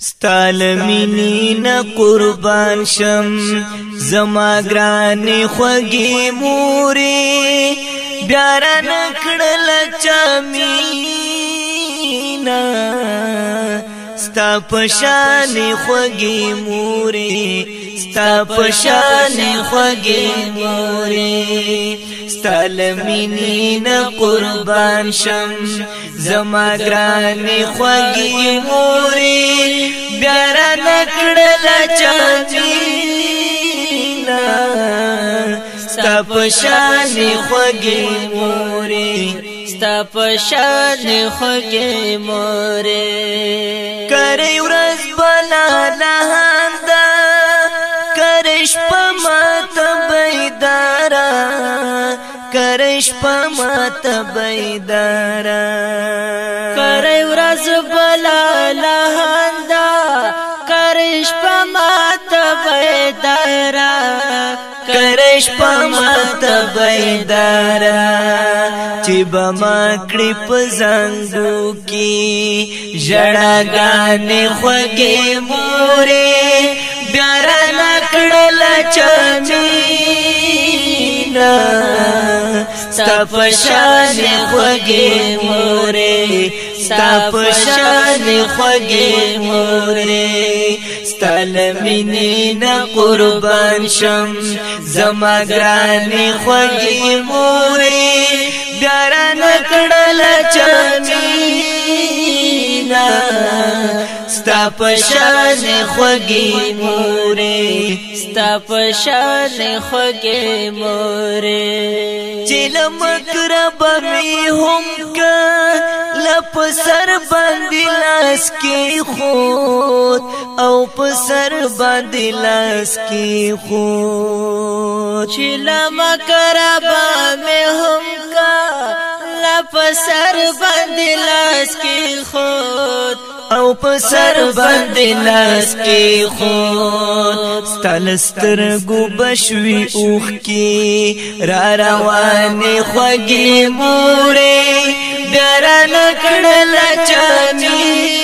ستالمینی نا قربان شم زما گرانی خوگی موری بیارا نکڑل چامینا ستا پشانی خوگی موری ستا پشانی خوگی موری ستالمینی نا قربان شم زما گرانی خوگی موری بیارا نکڑل چامینا ستا پشانی خوگی موری ستا پشان خوگی موری کری ورز بلا لہندا کرش پمات بیدارا کرش پمات بیدارا کری ورز بلا لہندا کرش پمات بیدارا کرش پمات بیدارا چی بما کڑی پزنگو کی جڑاگانی خوگی موری بیارا نکڑل چامینا ستا پشانی خوگی موری ستا پشانی خوگی موری ستالمینی نا قربان شم زما گرانی خوگی موری بیارا نکڑل چامینا ستا پشانی خوگی موری ستا پشان خوگی موری چیل مکرب می هم کا لپ سر باندی لاس کی خود او پسر باندی لاس کی خود چیلا مکربا میں ہم کا لپ سر باندی لاس کی خود او پسر باندی لاس کی خود ستالستر گو بشوی اوخ کی را روانی خوگی موری بیارا نکڑل چامینا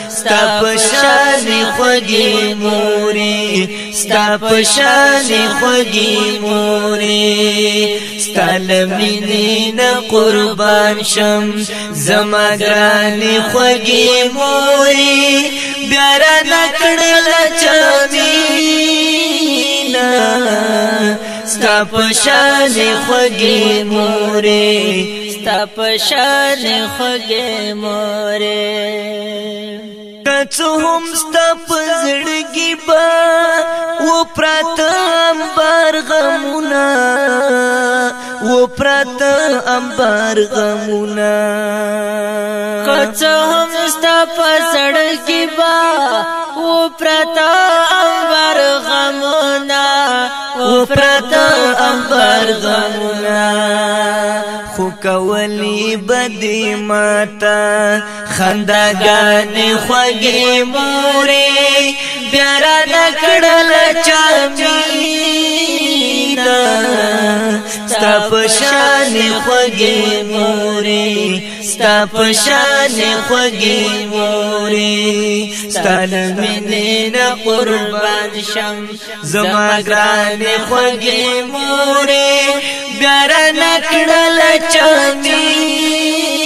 ستا پشانی خوگی موری ستا پشانی خوگی موری ستالمینی نا قربان شم زما گرانی خوگی موری بیارا نکڑل چامینا ستا پشانی خوگی موری ستا پشان خوگی موری کچو هم ستا پزڑگی با و پرات امبار غمونا و پرات امبار غمونا کچو ہم ستا پزڑگی با و پرتا امبر غمونا و پرات امبار غمونا خو کولی بدی ماتا خنداگانی خوگی موری بیارا نکڑل چامینا ستا پشانی خوگی موری ستا پشانی خوگی موری ستالمینی نا قربان شم زما گرانی خوگی موری بیارا نکڑل چامینا